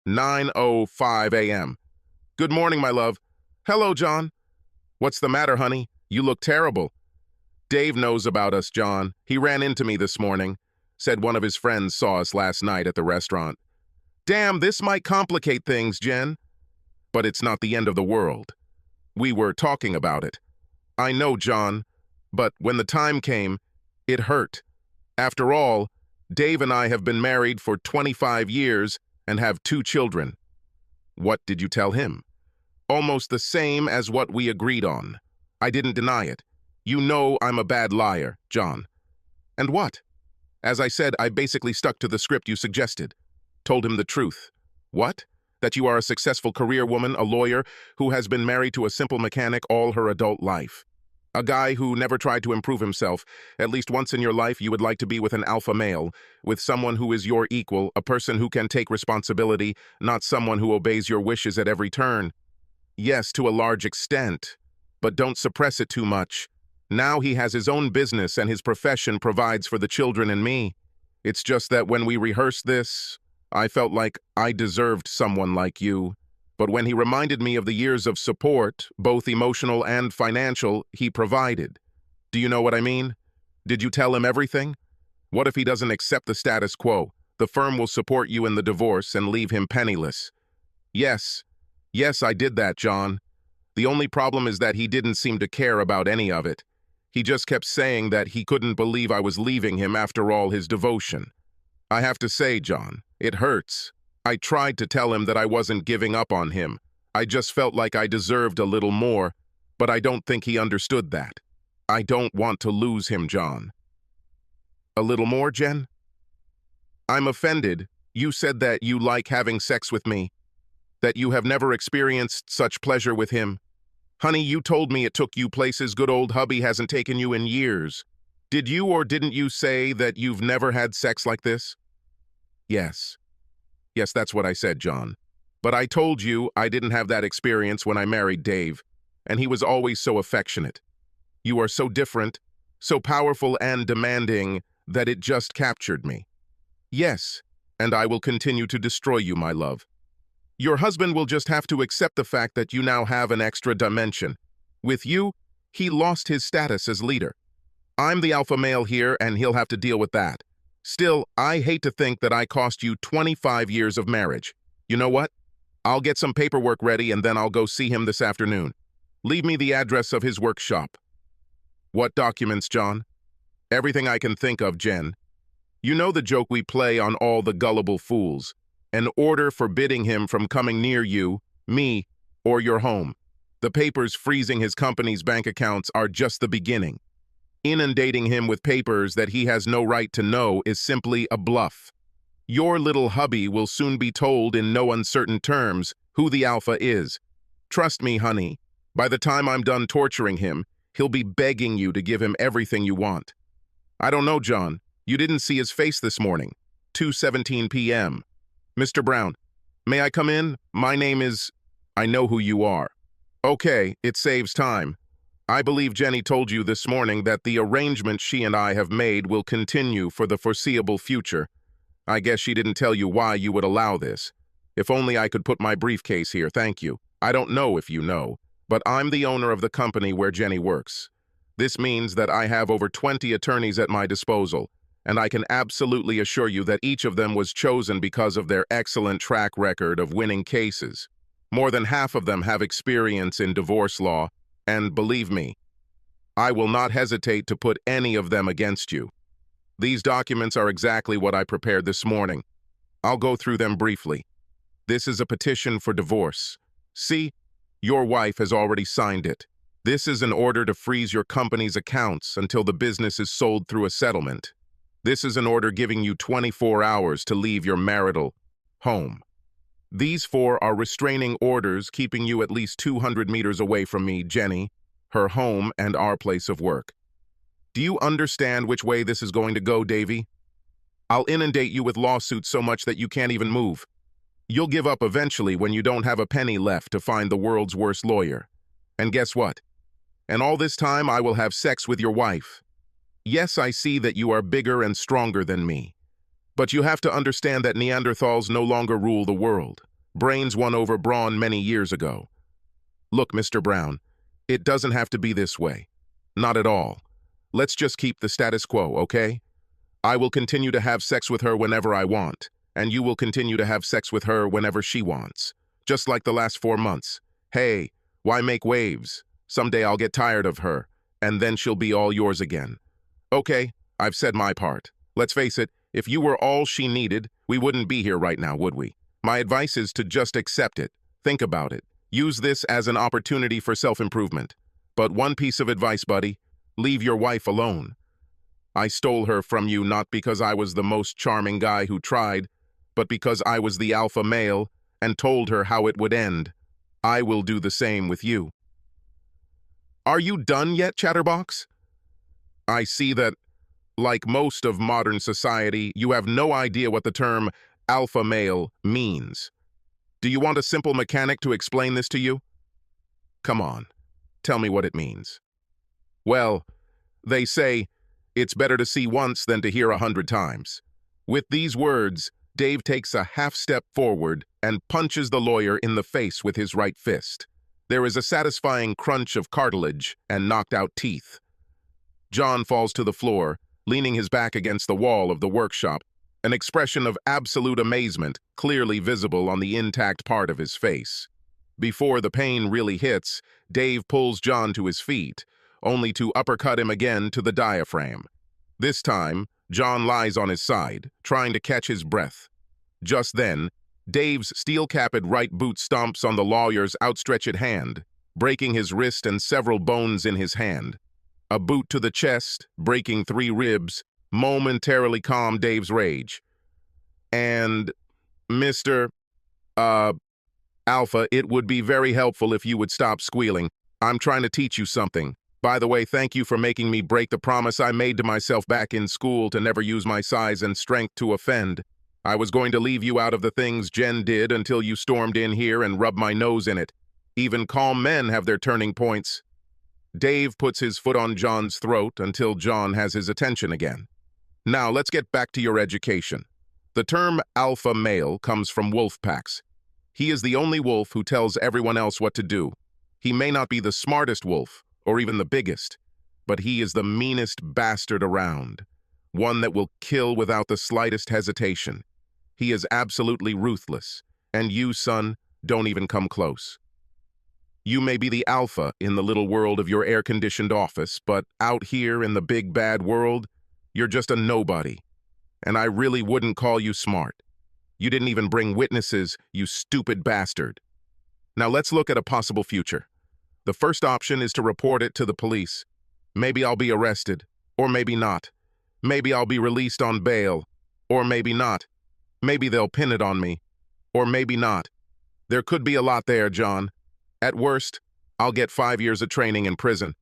9:05 a.m. Good morning, my love. Hello, John. What's the matter, honey? You look terrible. Dave knows about us, John. He ran into me this morning. Said one of his friends saw us last night at the restaurant. Damn, this might complicate things, Jen. But it's not the end of the world. We were talking about it. I know, John, but when the time came, it hurt. After all, Dave and I have been married for 25 years and have 2 children. What did you tell him? Almost the same as what we agreed on. I didn't deny it. You know I'm a bad liar, John. And what? As I said, I basically stuck to the script you suggested. Told him the truth. What? That you are a successful career woman, a lawyer, who has been married to a simple mechanic all her adult life. A guy who never tried to improve himself. At least once in your life you would like to be with an alpha male, with someone who is your equal, a person who can take responsibility, not someone who obeys your wishes at every turn. Yes, to a large extent, but don't suppress it too much. Now he has his own business and his profession provides for the children and me. It's just that when we rehearsed this, I felt like I deserved someone like you. But when he reminded me of the years of support, both emotional and financial, he provided. Do you know what I mean? Did you tell him everything? What if he doesn't accept the status quo? The firm will support you in the divorce and leave him penniless. Yes, I did that, John. The only problem is that he didn't seem to care about any of it. He just kept saying that he couldn't believe I was leaving him after all his devotion. I have to say, John, it hurts. I tried to tell him that I wasn't giving up on him. I just felt like I deserved a little more, but I don't think he understood that. I don't want to lose him, John. A little more, Jen? I'm offended. You said that you like having sex with me, that you have never experienced such pleasure with him. Honey, you told me it took you places good old hubby hasn't taken you in years. Did you or didn't you say that you've never had sex like this? Yes, that's what I said, John. But I told you I didn't have that experience when I married Dave, and he was always so affectionate. You are so different, so powerful and demanding that it just captured me. Yes, and I will continue to destroy you, my love. Your husband will just have to accept the fact that you now have an extra dimension. With you, he lost his status as leader. I'm the alpha male here, and he'll have to deal with that. Still, I hate to think that I cost you 25 years of marriage. You know what? I'll get some paperwork ready and then I'll go see him this afternoon. Leave me the address of his workshop. What documents, John? Everything I can think of, Jen. You know the joke we play on all the gullible fools. An order forbidding him from coming near you, me, or your home. The papers freezing his company's bank accounts are just the beginning. Inundating him with papers that he has no right to know is simply a bluff. Your little hubby will soon be told in no uncertain terms who the alpha is. Trust me, honey, by the time I'm done torturing him, he'll be begging you to give him everything you want. I don't know, John. You didn't see his face this morning. 2:17 p.m. Mr. Brown, may I come in? My name is... I know who you are. Okay, it saves time. I believe Jenny told you this morning that the arrangement she and I have made will continue for the foreseeable future. I guess she didn't tell you why you would allow this. If only I could put my briefcase here, thank you. I don't know if you know, but I'm the owner of the company where Jenny works. This means that I have over 20 attorneys at my disposal, and I can absolutely assure you that each of them was chosen because of their excellent track record of winning cases. More than half of them have experience in divorce law, and believe me, I will not hesitate to put any of them against you. These documents are exactly what I prepared this morning. I'll go through them briefly. This is a petition for divorce. See, your wife has already signed it. This is an order to freeze your company's accounts until the business is sold through a settlement. This is an order giving you 24 hours to leave your marital home. These 4 are restraining orders keeping you at least 200 meters away from me, Jenny, her home, and our place of work. Do you understand which way this is going to go, Davy? I'll inundate you with lawsuits so much that you can't even move. You'll give up eventually when you don't have a penny left to find the world's worst lawyer. And guess what? And all this time I will have sex with your wife. Yes, I see that you are bigger and stronger than me. But you have to understand that Neanderthals no longer rule the world. Brains won over brawn many years ago. Look, Mr. Brown, it doesn't have to be this way. Not at all. Let's just keep the status quo, okay? I will continue to have sex with her whenever I want, and you will continue to have sex with her whenever she wants. Just like the last 4 months. Hey, why make waves? Someday I'll get tired of her, and then she'll be all yours again. Okay, I've said my part. Let's face it, if you were all she needed, we wouldn't be here right now, would we? My advice is to just accept it. Think about it. Use this as an opportunity for self-improvement. But one piece of advice, buddy, leave your wife alone. I stole her from you not because I was the most charming guy who tried, but because I was the alpha male and told her how it would end. I will do the same with you. Are you done yet, Chatterbox? I see that, like most of modern society, you have no idea what the term alpha male means. Do you want a simple mechanic to explain this to you? Come on, tell me what it means. Well, they say, it's better to see once than to hear 100 times. With these words, Dave takes a half step forward and punches the lawyer in the face with his right fist. There is a satisfying crunch of cartilage and knocked out teeth. John falls to the floor, leaning his back against the wall of the workshop, an expression of absolute amazement clearly visible on the intact part of his face. Before the pain really hits, Dave pulls John to his feet, only to uppercut him again to the diaphragm. This time, John lies on his side, trying to catch his breath. Just then, Dave's steel-capped right boot stomps on the lawyer's outstretched hand, breaking his wrist and several bones in his hand. A boot to the chest, breaking 3 ribs, momentarily calmed Dave's rage. And, Mr. Alpha, it would be very helpful if you would stop squealing. I'm trying to teach you something. By the way, thank you for making me break the promise I made to myself back in school to never use my size and strength to offend. I was going to leave you out of the things Jen did until you stormed in here and rubbed my nose in it. Even calm men have their turning points. Dave puts his foot on John's throat until John has his attention again. Now, let's get back to your education. The term alpha male comes from wolf packs. He is the only wolf who tells everyone else what to do. He may not be the smartest wolf, or even the biggest, but he is the meanest bastard around, one that will kill without the slightest hesitation. He is absolutely ruthless, and you, son, don't even come close. You may be the alpha in the little world of your air-conditioned office, but out here in the big bad world, you're just a nobody. And I really wouldn't call you smart. You didn't even bring witnesses, you stupid bastard. Now let's look at a possible future. The first option is to report it to the police. Maybe I'll be arrested, or maybe not. Maybe I'll be released on bail, or maybe not. Maybe they'll pin it on me, or maybe not. There could be a lot there, John. At worst, I'll get 5 years of training in prison.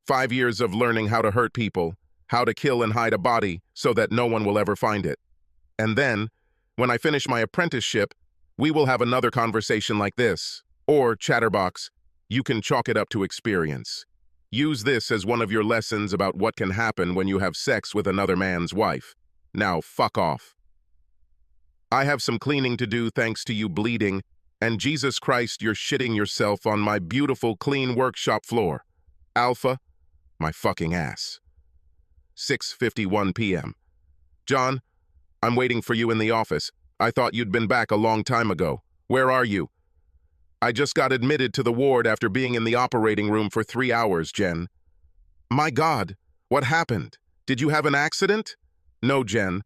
5 years of learning how to hurt people, how to kill and hide a body so that no one will ever find it. And then, when I finish my apprenticeship, we will have another conversation like this. Or, Chatterbox, you can chalk it up to experience. Use this as one of your lessons about what can happen when you have sex with another man's wife. Now, fuck off. I have some cleaning to do thanks to you bleeding, and Jesus Christ, you're shitting yourself on my beautiful, clean workshop floor. Alpha, my fucking ass. 6:51 p.m. John, I'm waiting for you in the office. I thought you'd been back a long time ago. Where are you? I just got admitted to the ward after being in the operating room for 3 hours, Jen. My God, what happened? Did you have an accident? No, Jen.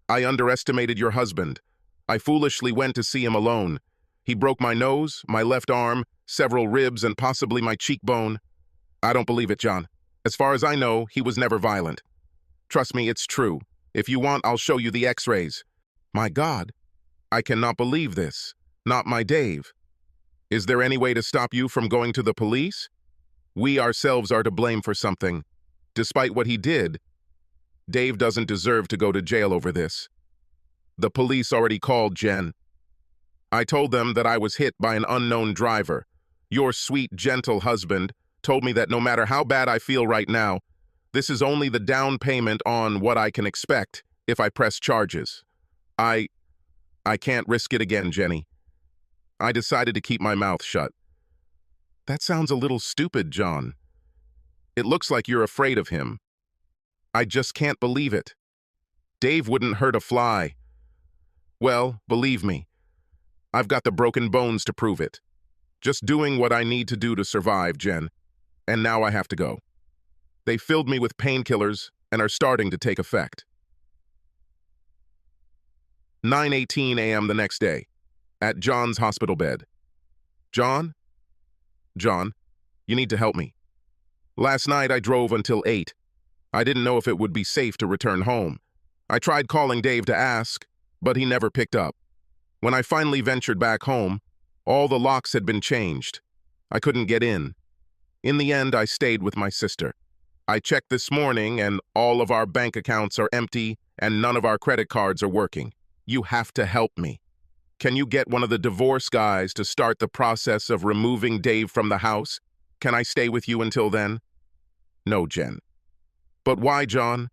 I underestimated your husband. I foolishly went to see him alone. He broke my nose, my left arm, several ribs, and possibly my cheekbone. I don't believe it, John. As far as I know, he was never violent. Trust me, it's true. If you want, I'll show you the x-rays. My God, I cannot believe this. Not my Dave. Is there any way to stop you from going to the police? We ourselves are to blame for something. Despite what he did, Dave doesn't deserve to go to jail over this. The police already called, Jen. I told them that I was hit by an unknown driver. Your sweet, gentle husband told me that no matter how bad I feel right now, this is only the down payment on what I can expect if I press charges. I can't risk it again, Jenny. I decided to keep my mouth shut. That sounds a little stupid, John. It looks like you're afraid of him. I just can't believe it. Dave wouldn't hurt a fly. Well, believe me, I've got the broken bones to prove it. Just doing what I need to do to survive, Jen. And now I have to go. They filled me with painkillers and are starting to take effect. 9:18 a.m. the next day, at John's hospital bed. John? John, you need to help me. Last night I drove until 8. I didn't know if it would be safe to return home. I tried calling Dave to ask, but he never picked up. When I finally ventured back home, all the locks had been changed. I couldn't get in. In the end, I stayed with my sister. I checked this morning and all of our bank accounts are empty and none of our credit cards are working. You have to help me. Can you get one of the divorce guys to start the process of removing Dave from the house? Can I stay with you until then? No, Jen. But why, John?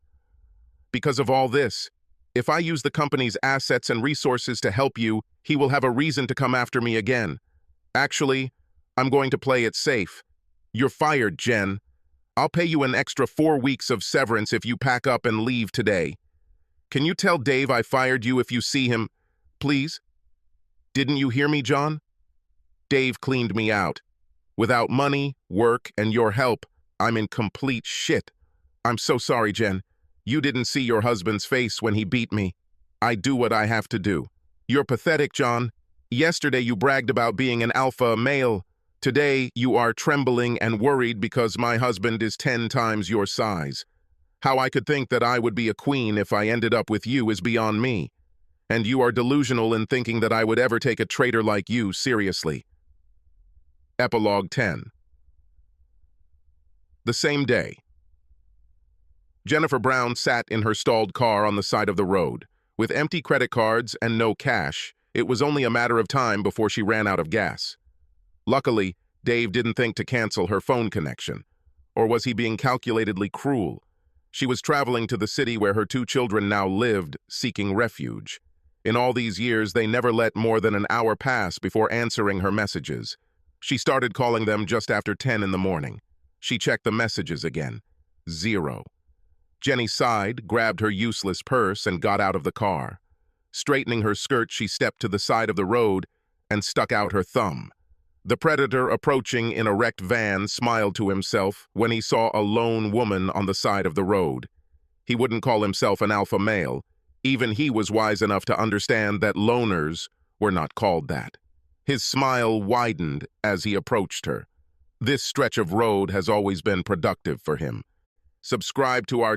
Because of all this. If I use the company's assets and resources to help you, he will have a reason to come after me again. Actually, I'm going to play it safe. You're fired, Jen. I'll pay you an extra 4 weeks of severance if you pack up and leave today. Can you tell Dave I fired you if you see him, please? Didn't you hear me, John? Dave cleaned me out. Without money, work, and your help, I'm in complete shit. I'm so sorry, Jen. You didn't see your husband's face when he beat me. I do what I have to do. You're pathetic, John. Yesterday you bragged about being an alpha male. Today you are trembling and worried because my husband is 10 times your size. How I could think that I would be a queen if I ended up with you is beyond me. And you are delusional in thinking that I would ever take a traitor like you seriously. Epilogue 10. The same day. Jennifer Brown sat in her stalled car on the side of the road. With empty credit cards and no cash, it was only a matter of time before she ran out of gas. Luckily, Dave didn't think to cancel her phone connection. Or was he being calculatedly cruel? She was traveling to the city where her 2 children now lived, seeking refuge. In all these years, they never let more than an hour pass before answering her messages. She started calling them just after 10 in the morning. She checked the messages again. 0. Jenny sighed, grabbed her useless purse, and got out of the car. Straightening her skirt, she stepped to the side of the road and stuck out her thumb. The predator approaching in a wrecked van smiled to himself when he saw a lone woman on the side of the road. He wouldn't call himself an alpha male. Even he was wise enough to understand that loners were not called that. His smile widened as he approached her. This stretch of road has always been productive for him. Subscribe to our